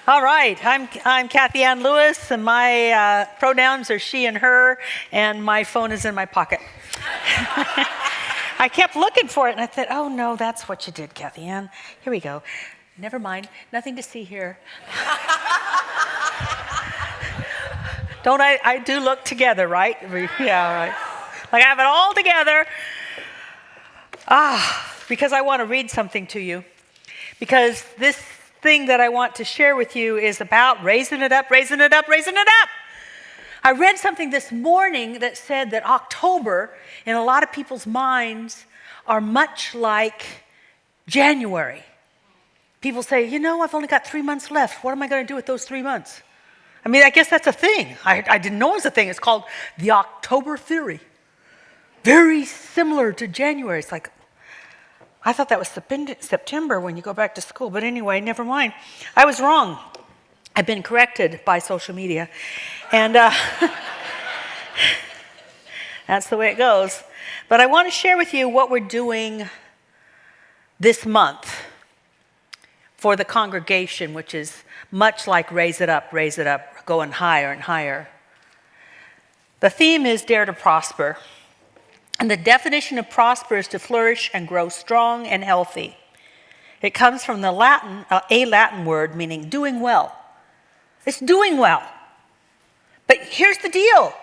All right, I'm Kathianne Lewis, and my pronouns are she and her, and my phone is in my pocket. I kept looking for it, and I thought, oh no, that's what you did, Kathianne. Here we go. Never mind, nothing to see here. Don't I do look together, right? Yeah, right. Like I have it all together. Because I want to read something to you. Because this thing that I want to share with you is about raising it up, raising it up, raising it up. I read something this morning that said that October, in a lot of people's minds, are much like January. People say, you know, I've only got 3 months left. What am I going to do with those 3 months? I mean, I guess that's a thing. I didn't know it was a thing. It's called the October theory. Very similar to January. It's like, I thought that was September when you go back to school. But anyway, never mind. I was wrong. I've been corrected by social media. And that's the way it goes. But I want to share with you what we're doing this month for the congregation, which is much like raise it up, going higher and higher. The theme is dare to prosper. And the definition of prosper is to flourish and grow strong and healthy. It comes from the Latin, a Latin word meaning doing well. It's doing well. But here's the deal.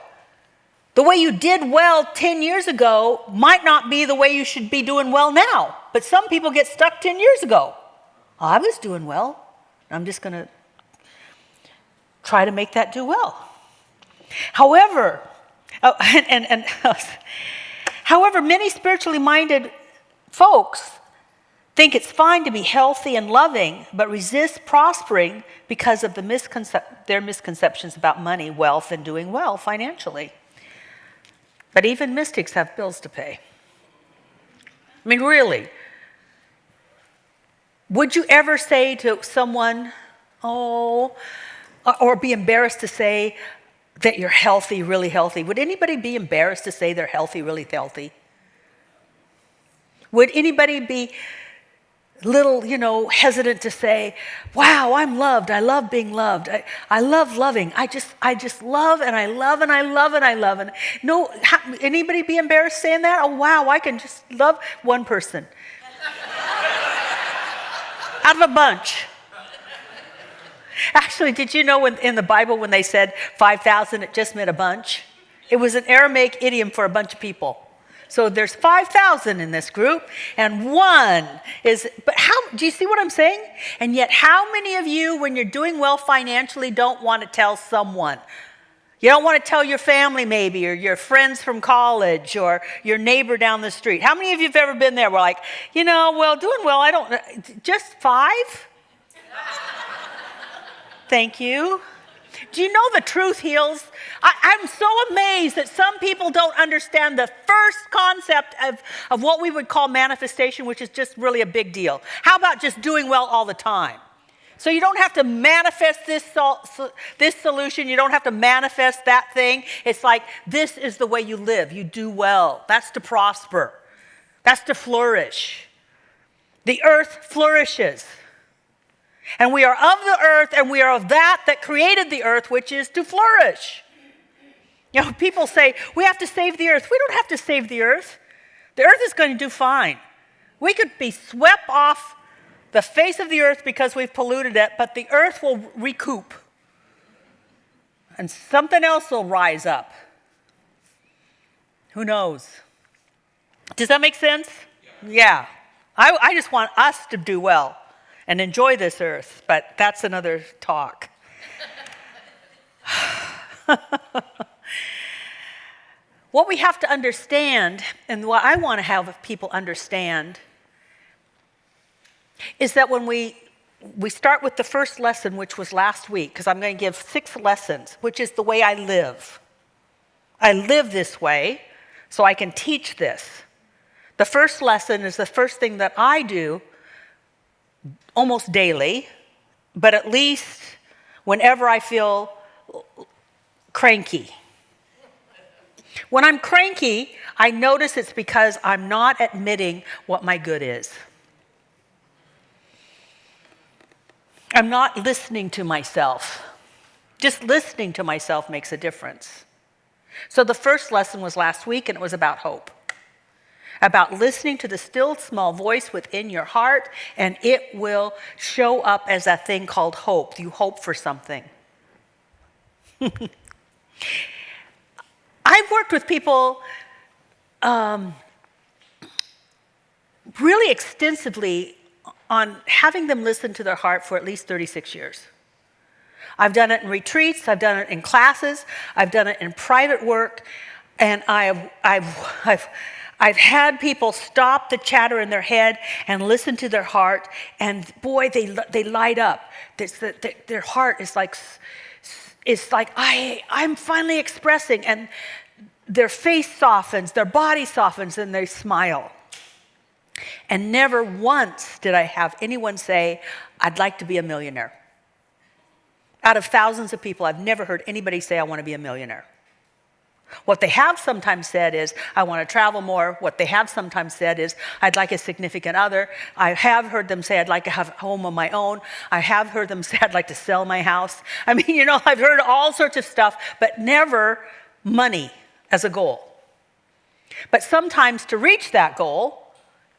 The way you did well 10 years ago might not be the way you should be doing well now. But some people get stuck 10 years ago. I was doing well. I'm just going to try to make that do well. However, However, many spiritually minded folks think it's fine to be healthy and loving, but resist prospering because of their misconceptions about money, wealth, and doing well financially. But even mystics have bills to pay. I mean, really. Would you ever say to someone, or be embarrassed to say, that you're healthy, really healthy? Would anybody be embarrassed to say they're healthy, really healthy? Would anybody be a little, hesitant to say, wow, I'm loved. I love being loved. I love loving. I just love and I love and I love and I love. And no, anybody be embarrassed saying that? Oh, wow, I can just love one person. Out of a bunch. Actually, did you know in the Bible when they said 5,000, it just meant a bunch? It was an Aramaic idiom for a bunch of people. So there's 5,000 in this group, and one is, but do you see what I'm saying? And yet, how many of you, when you're doing well financially, don't want to tell someone? You don't want to tell your family maybe, or your friends from college, or your neighbor down the street. How many of you have ever been there? We're like, doing well, I don't, just 5? Thank you. Do you know the truth heals? I'm so amazed that some people don't understand the first concept of what we would call manifestation, which is just really a big deal. How about just doing well all the time? So you don't have to manifest this solution. You don't have to manifest that thing. It's like this is the way you live. You do well. That's to prosper. That's to flourish. The earth flourishes. And we are of the earth, and we are of that created the earth, which is to flourish. People say, we have to save the earth. We don't have to save the earth. The earth is going to do fine. We could be swept off the face of the earth because we've polluted it, but the earth will recoup. And something else will rise up. Who knows? Does that make sense? Yeah. I just want us to do well and enjoy this earth, but that's another talk. What we have to understand, and what I want to have people understand, is that when we start with the first lesson, which was last week, because I'm going to give 6 lessons, which is the way I live. I live this way, so I can teach this. The first lesson is the first thing that I do almost daily, but at least whenever I feel cranky. When I'm cranky, I notice it's because I'm not admitting what my good is. I'm not listening to myself. Just listening to myself makes a difference. So the first lesson was last week, and it was about hope. About listening to the still small voice within your heart, and it will show up as that thing called hope. You hope for something. I've worked with people really extensively on having them listen to their heart for at least 36 years. I've done it in retreats, I've done it in classes, I've done it in private work, and I've had people stop the chatter in their head and listen to their heart, and boy, they light up. Their heart is like I'm finally expressing, and their face softens, their body softens, and they smile. And never once did I have anyone say, I'd like to be a millionaire. Out of thousands of people, I've never heard anybody say, I want to be a millionaire. What they have sometimes said is, I want to travel more. What they have sometimes said is, I'd like a significant other. I have heard them say, I'd like to have a home of my own. I have heard them say, I'd like to sell my house. I mean, I've heard all sorts of stuff, but never money as a goal. But sometimes to reach that goal,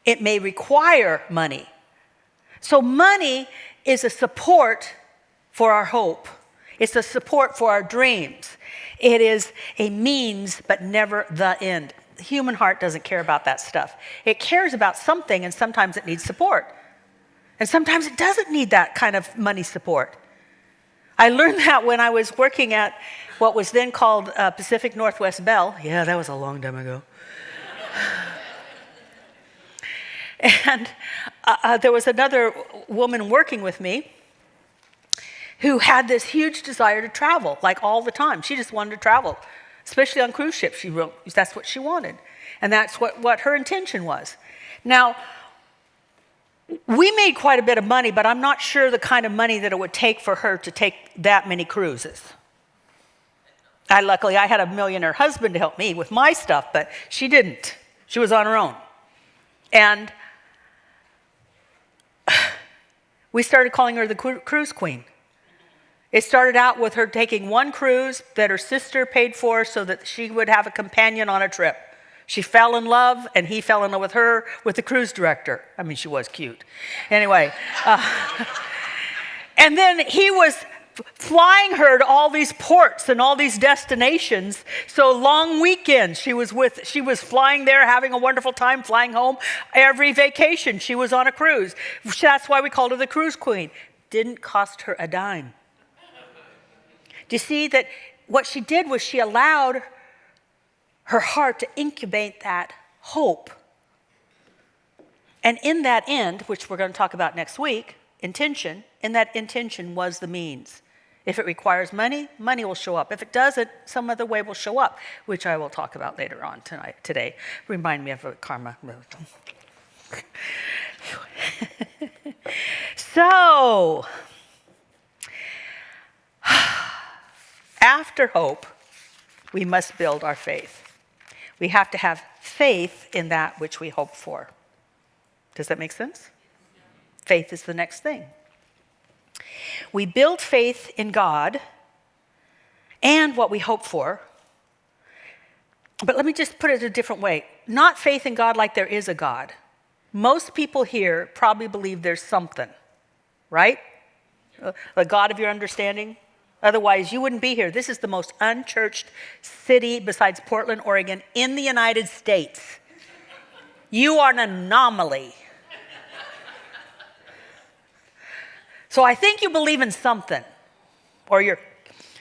it may require money. So money is a support for our hope. It's a support for our dreams. It is a means, but never the end. The human heart doesn't care about that stuff. It cares about something, and sometimes it needs support. And sometimes it doesn't need that kind of money support. I learned that when I was working at what was then called Pacific Northwest Bell. Yeah, that was a long time ago. And there was another woman working with me who had this huge desire to travel, like all the time. She just wanted to travel, especially on cruise ships. That's what she wanted. And that's what her intention was. Now, we made quite a bit of money, but I'm not sure the kind of money that it would take for her to take that many cruises. Luckily, I had a millionaire husband to help me with my stuff, but she didn't. She was on her own. And we started calling her the cruise queen. It started out with her taking one cruise that her sister paid for so that she would have a companion on a trip. She fell in love, and he fell in love with her, with the cruise director. I mean, she was cute. Anyway. And then he was flying her to all these ports and all these destinations. So long weekends, she was flying there, having a wonderful time, flying home. Every vacation, she was on a cruise. That's why we called her the cruise queen. Didn't cost her a dime. Do you see that what she did was she allowed her heart to incubate that hope. And in that end, which we're going to talk about next week, intention, in that intention was the means. If it requires money, money will show up. If it doesn't, some other way will show up, which I will talk about later on today. Remind me of a karma. So, after hope, we must build our faith. We have to have faith in that which we hope for. Does that make sense? Faith is the next thing. We build faith in God and what we hope for. But let me just put it a different way. Not faith in God like there is a God. Most people here probably believe there's something, right? The God of your understanding. Otherwise, you wouldn't be here. This is the most unchurched city besides Portland, Oregon, in the United States. You are an anomaly. So I think you believe in something, or you're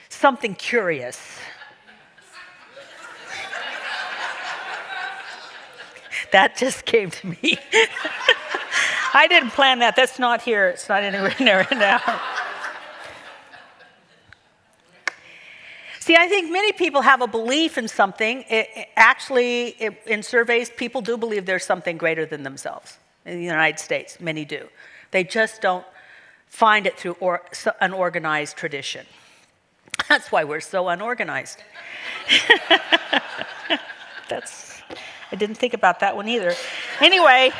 something curious. That just came to me. I didn't plan that. That's not here. It's not anywhere near it now. See, I think many people have a belief in something. In surveys, people do believe there's something greater than themselves. In the United States, many do. They just don't find it through an organized tradition. That's why we're so unorganized. I didn't think about that one either. Anyway,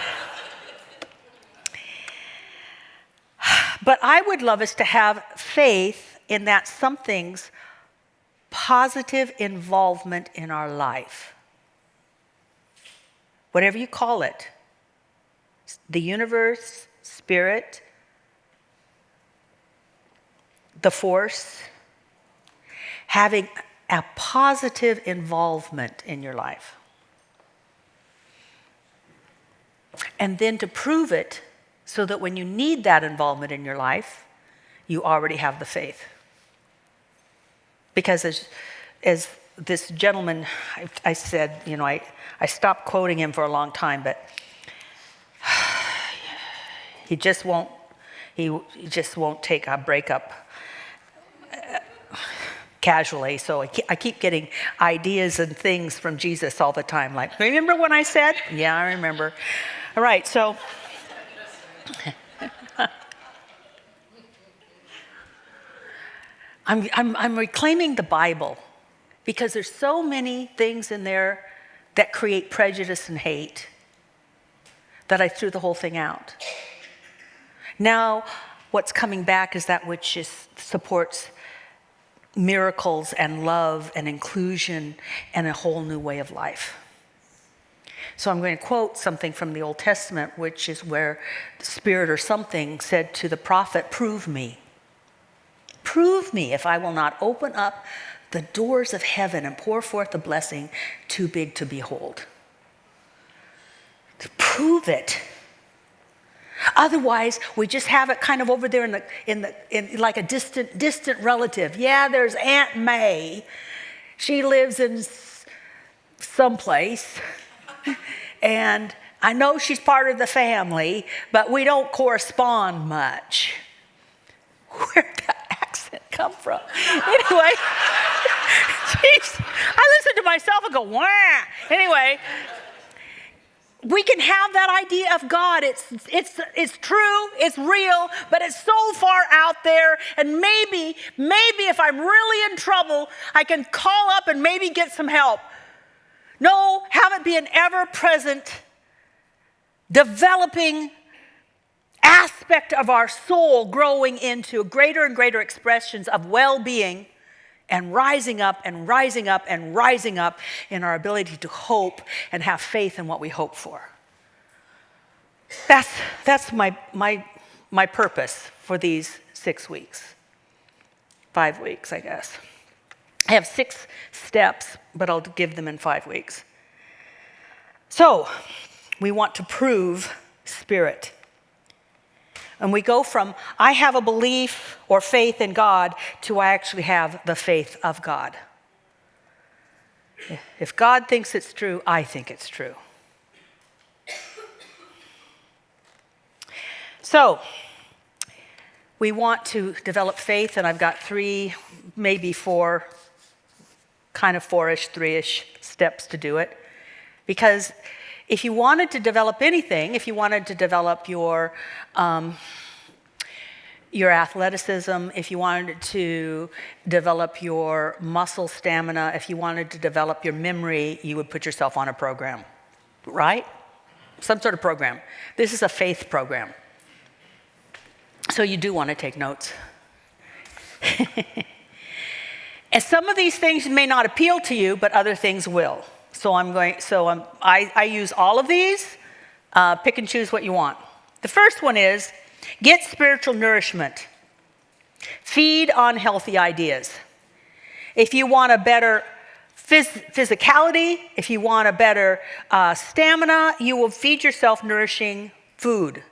But I would love us to have faith in that something's positive involvement in our life. Whatever you call it, the universe, spirit, the force, having a positive involvement in your life. And then to prove it so that when you need that involvement in your life, you already have the faith. Because as this gentleman, I said, I stopped quoting him for a long time, but he just won't take a breakup casually. So I keep getting ideas and things from Jesus all the time. Like, remember when I said? Yeah, I remember. All right, so I'm reclaiming the Bible because there's so many things in there that create prejudice and hate that I threw the whole thing out. Now, what's coming back is that which supports miracles and love and inclusion and a whole new way of life. So I'm going to quote something from the Old Testament, which is where the Spirit or something said to the prophet, "Prove me. Prove me if I will not open up the doors of heaven and pour forth a blessing too big to behold." To prove it. Otherwise, we just have it kind of over there in like a distant relative. Yeah, there's Aunt May. She lives in someplace. And I know she's part of the family, but we don't correspond much. Where'd that accent come from? Anyway, geez, I listen to myself and go, wah. Anyway, we can have that idea of God. It's true, it's real, but it's so far out there. And maybe if I'm really in trouble, I can call up and maybe get some help. No, have it be an ever-present, developing aspect of our soul growing into greater and greater expressions of well-being and rising up and rising up and rising up in our ability to hope and have faith in what we hope for. That's my purpose for these 6 weeks. 5 weeks, I guess. I have 6 steps, but I'll give them in 5 weeks. So, we want to prove spirit. And we go from, I have a belief or faith in God, to I actually have the faith of God. If God thinks it's true, I think it's true. So, we want to develop faith, and I've got 3, maybe 4, kind of 4-ish, 3-ish steps to do it. Because if you wanted to develop anything, if you wanted to develop your athleticism, if you wanted to develop your muscle stamina, if you wanted to develop your memory, you would put yourself on a program, right? Some sort of program. This is a faith program. So you do want to take notes. And some of these things may not appeal to you, but other things will. I use all of these. Pick and choose what you want. The first one is, get spiritual nourishment. Feed on healthy ideas. If you want a better physicality, if you want a better stamina, you will feed yourself nourishing food.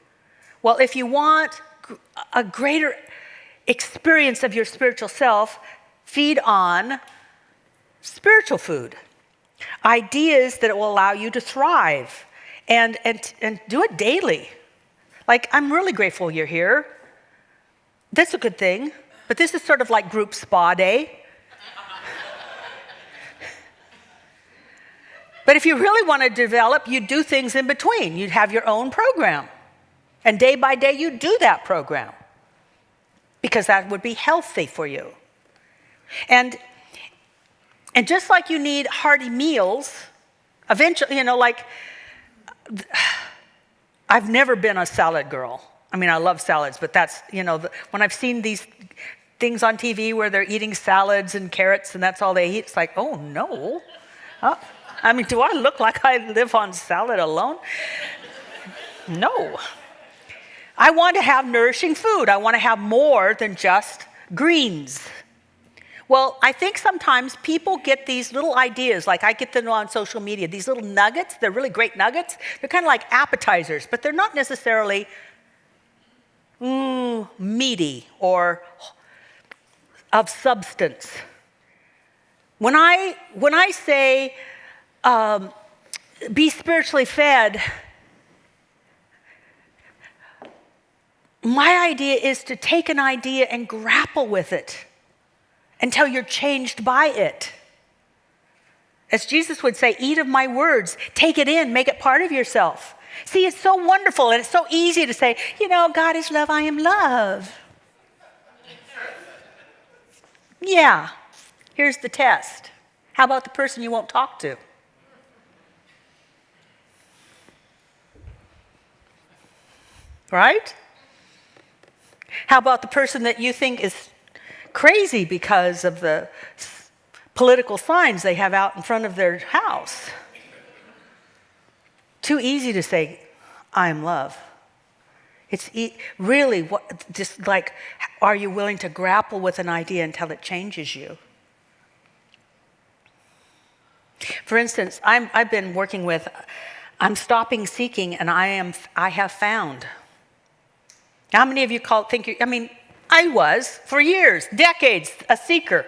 Well, if you want a greater experience of your spiritual self, feed on spiritual food. Ideas that will allow you to thrive and do it daily. Like, I'm really grateful you're here. That's a good thing. But this is sort of like group spa day. But if you really want to develop, you do things in between. You'd have your own program. And day by day, you do that program. Because that would be healthy for you. And just like you need hearty meals, eventually, I've never been a salad girl. I mean, I love salads, but that's, when I've seen these things on TV where they're eating salads and carrots and that's all they eat, it's like, oh no. I mean, do I look like I live on salad alone? No. I want to have nourishing food. I want to have more than just greens. Well, I think sometimes people get these little ideas, like I get them on social media, these little nuggets. They're really great nuggets. They're kind of like appetizers, but they're not necessarily meaty or of substance. When I say be spiritually fed, my idea is to take an idea and grapple with it until you're changed by it. As Jesus would say, eat of my words, take it in, make it part of yourself. See, it's so wonderful and it's so easy to say, God is love, I am love. Yeah, here's the test. How about the person you won't talk to? Right? How about the person that you think is crazy because of the political signs they have out in front of their house? Too easy to say, I am love. It's really just like, are you willing to grapple with an idea until it changes you? For instance, I've been working with, I'm stopping seeking and I have found. How many of you I was for years, decades, a seeker.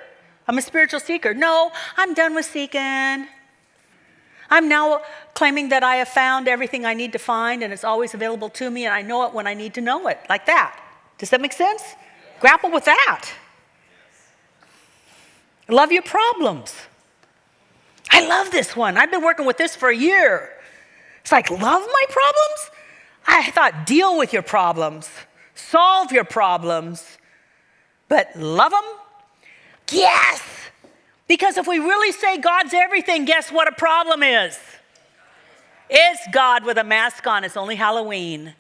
I'm a spiritual seeker. No, I'm done with seeking. I'm now claiming that I have found everything I need to find and it's always available to me and I know it when I need to know it, like that. Does that make sense? Grapple with that. Love your problems. I love this one. I've been working with this for a year. It's like, love my problems? I thought deal with your problems, solve your problems, but love them? Yes! Because if we really say God's everything, guess what a problem is? It's God with a mask on. It's only Halloween,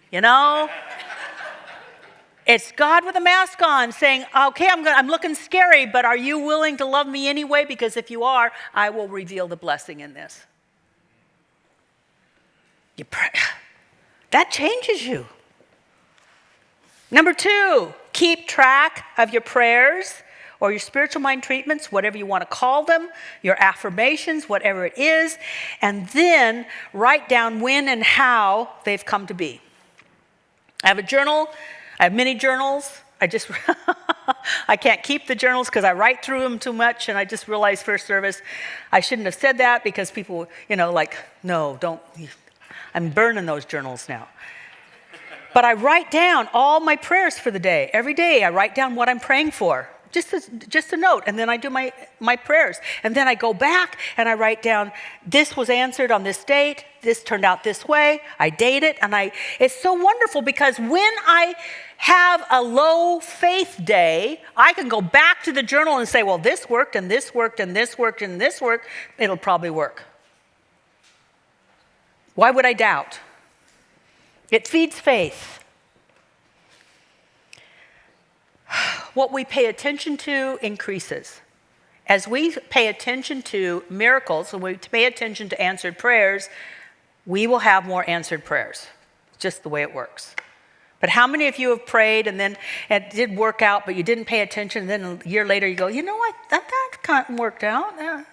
It's God with a mask on saying, okay, I'm looking scary, but are you willing to love me anyway? Because if you are, I will reveal the blessing in this. You pray. That changes you. Number 2, keep track of your prayers or your spiritual mind treatments, whatever you want to call them, your affirmations, whatever it is, and then write down when and how they've come to be. I have a journal. I have many journals. I can't keep the journals because I write through them too much, and I just realized first service, I shouldn't have said that because people, no, don't. I'm burning those journals now. But I write down all my prayers for the day. Every day I write down what I'm praying for. Just a note, and then I do my prayers. And then I go back and I write down, this was answered on this date, this turned out this way, I date it, and it's so wonderful because when I have a low faith day, I can go back to the journal and say, well, this worked, and this worked, and this worked, and this worked, it'll probably work. Why would I doubt? It feeds faith. What we pay attention to increases. As we pay attention to miracles, when we pay attention to answered prayers, we will have more answered prayers. It's just the way it works. But how many of you have prayed and then it did work out, but you didn't pay attention, and then a year later you go, what, that kind of worked out? Yeah.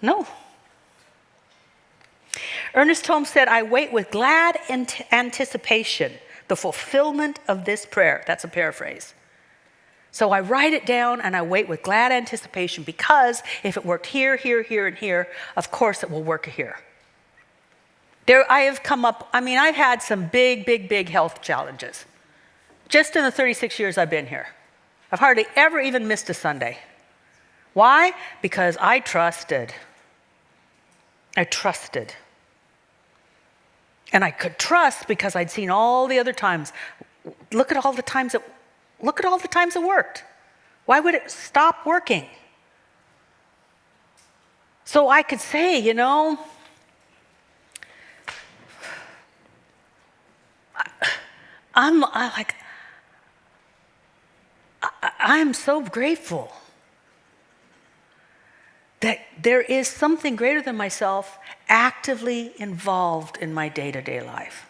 No. Ernest Holmes said, I wait with glad anticipation the fulfillment of this prayer. That's a paraphrase. So I write it down and I wait with glad anticipation because if it worked here, here, here, and here, of course it will work here. I've had some big health challenges. Just in the 36 years I've been here. I've hardly ever even missed a Sunday. Why? Because I trusted. And I could trust because I'd seen all the other times. Look at all the times it worked. Why would it stop working? So I could say, I'm so grateful that there is something greater than myself actively involved in my day-to-day life.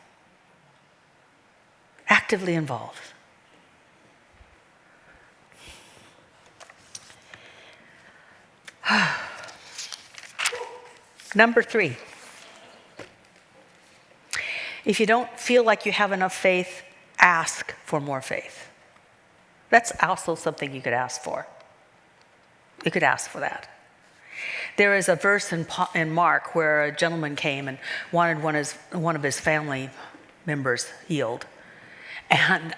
Actively involved. Number 3. If you don't feel like you have enough faith, ask for more faith. That's also something you could ask for. You could ask for that. There is a verse in Mark where a gentleman came and wanted one of his family members healed. And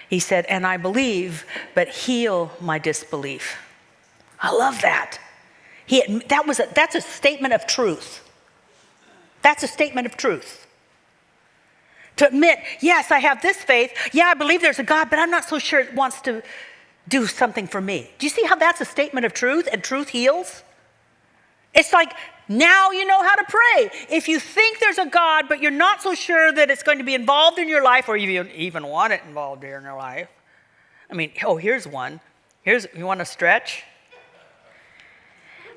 he said, "And I believe, but heal my disbelief." I love that. That's a statement of truth. That's a statement of truth. To admit, yes, I have this faith. Yeah, I believe there's a God, but I'm not so sure it wants to do something for me. Do you see how that's a statement of truth, and truth heals? It's like, now you know how to pray. If you think there's a God, but you're not so sure that it's going to be involved in your life, or you even want it involved in your life. I mean, here's one. You want to stretch?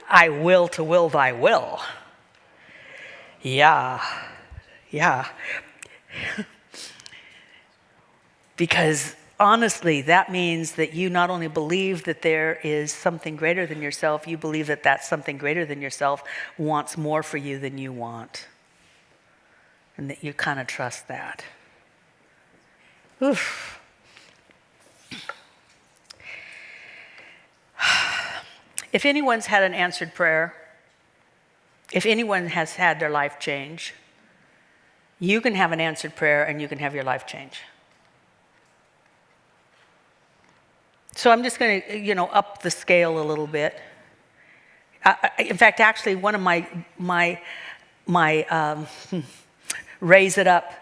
I will to will thy will. Yeah. Because honestly, that means that you not only believe that there is something greater than yourself, you believe that that something greater than yourself wants more for you than you want. And that you kind of trust that. Oof. If anyone's had an answered prayer, if anyone has had their life change, you can have an answered prayer and you can have your life change. So I'm just going to, up the scale a little bit. In fact, actually, one of my raise it up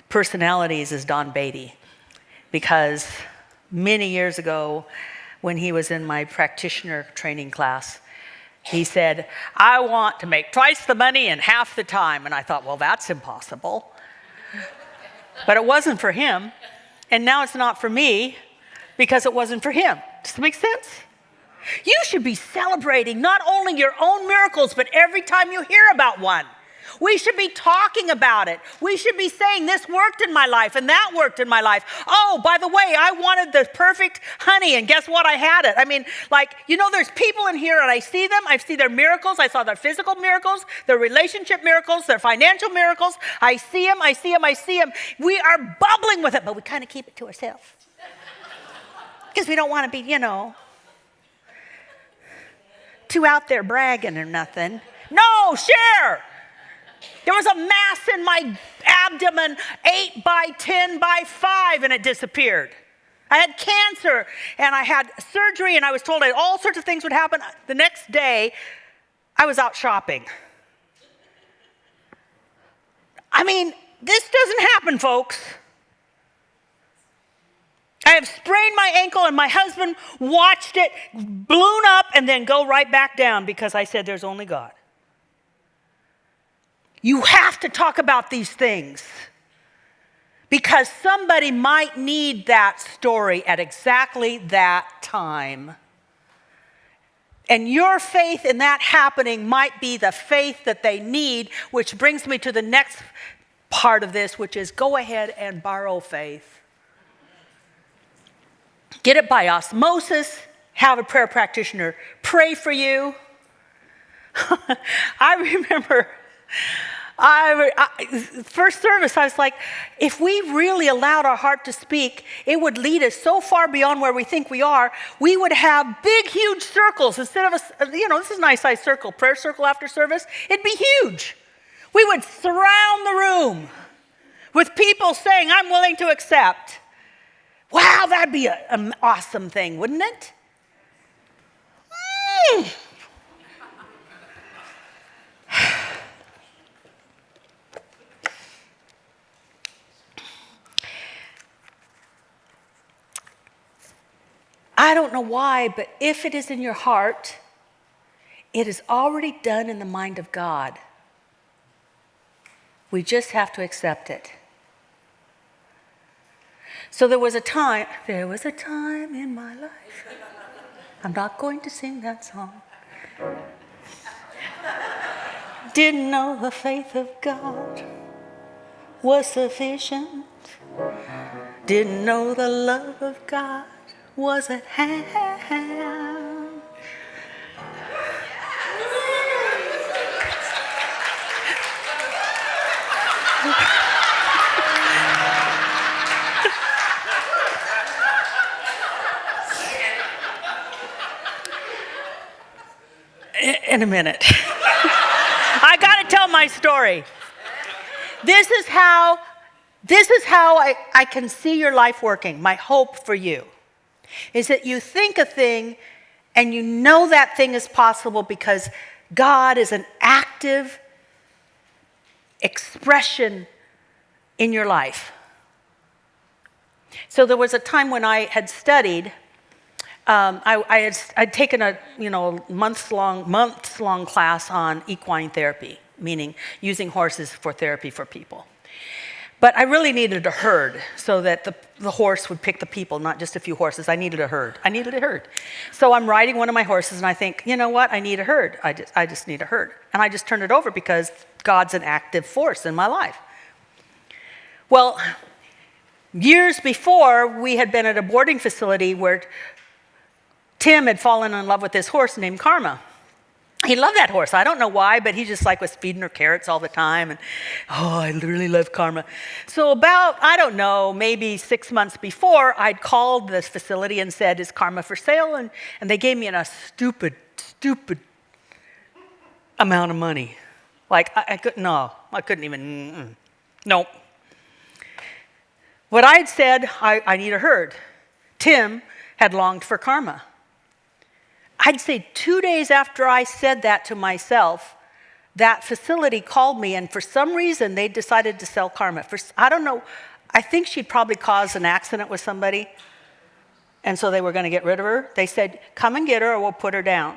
personalities is Don Beatty, because many years ago, when he was in my practitioner training class, he said, "I want to make twice the money in half the time." And I thought, well, that's impossible. But it wasn't for him. And now it's not for me because it wasn't for him. Does that make sense? You should be celebrating not only your own miracles, but every time you hear about one. We should be talking about it. We should be saying, this worked in my life and that worked in my life. Oh, by the way, I wanted the perfect honey, and guess what? I had it. I mean, there's people in here and I see them. I see their miracles. I saw their physical miracles, their relationship miracles, their financial miracles. I see them. We are bubbling with it, but we kind of keep it to ourselves. Because we don't want to be, too out there bragging or nothing. No, share. There was a mass in my abdomen, 8 by 10 by 5, and it disappeared. I had cancer, and I had surgery, and I was told that all sorts of things would happen. The next day, I was out shopping. I mean, this doesn't happen, folks. I have sprained my ankle, and my husband watched it balloon up and then go right back down because I said there's only God. You have to talk about these things because somebody might need that story at exactly that time. And your faith in that happening might be the faith that they need, which brings me to the next part of this, which is go ahead and borrow faith. Get it by osmosis. Have a prayer practitioner pray for you. I remember first service, I was like, if we really allowed our heart to speak, it would lead us so far beyond where we think we are. We would have big, huge circles instead of this is a nice size circle, prayer circle after service. It'd be huge. We would surround the room with people saying, "I'm willing to accept." Wow, that'd be an awesome thing, wouldn't it? I don't know why, but if it is in your heart, it is already done in the mind of God. We just have to accept it. So there was a time in my life. I'm not going to sing that song. Didn't know the faith of God was sufficient. Didn't know the love of God was at hand. In a minute. I got to tell my story. This is how I can see your life working. My hope for you is that you think a thing and you know that thing is possible because God is an active expression in your life. So there was a time when I had studied. I'd taken a months long class on equine therapy, meaning using horses for therapy for people. But I really needed a herd so that the horse would pick the people, not just a few horses. I needed a herd. So I'm riding one of my horses and I think, you know what? I need a herd. I just need a herd. And I just turned it over because God's an active force in my life. Well, years before, we had been at a boarding facility where Tim had fallen in love with this horse named Karma. He loved that horse. I don't know why, but he just was feeding her carrots all the time. And, I really love Karma. So about, I don't know, maybe 6 months before, I'd called this facility and said, is Karma for sale? And they gave me a stupid amount of money. I couldn't even, nope. What I'd said, I need a herd. Tim had longed for Karma. I'd say 2 days after I said that to myself, that facility called me, and for some reason, they decided to sell Karma. I don't know, I think she'd probably caused an accident with somebody, and so they were going to get rid of her. They said, come and get her or we'll put her down,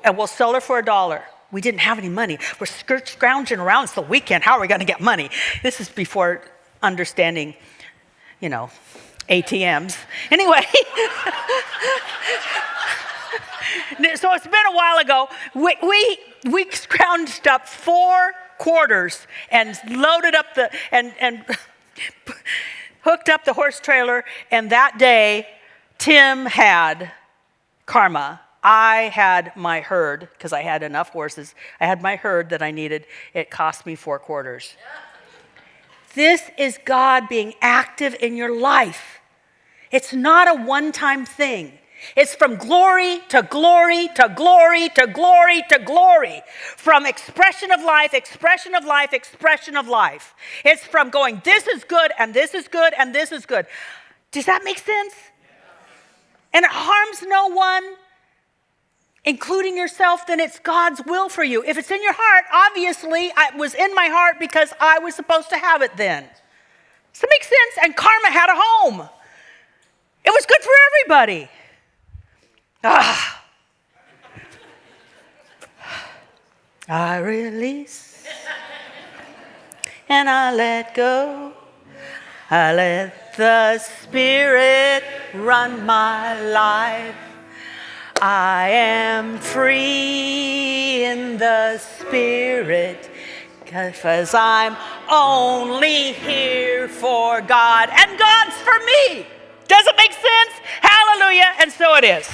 and we'll sell her for $1. We didn't have any money. We're scrounging around. It's the weekend. How are we going to get money? This is before understanding, ATMs. Anyway. So it's been a while ago. We scrounged up 4 quarters and loaded up and hooked up the horse trailer. And that day, Tim had Karma. I had my herd because I had enough horses. I had my herd that I needed. It cost me 4 quarters. This is God being active in your life. It's not a one-time thing. It's from glory to glory to glory to glory to glory. From expression of life, expression of life, expression of life. It's from going, this is good, and this is good, and this is good. Does that make sense? And it harms no one, including yourself, then it's God's will for you. If it's in your heart, obviously, it was in my heart because I was supposed to have it then. Does that make sense? And Karma had a home. It was good for everybody. I release and I let go. I let the Spirit run my life. I am free in the Spirit because I'm only here for God and God's for me. Does it make sense? Hallelujah. And so it is.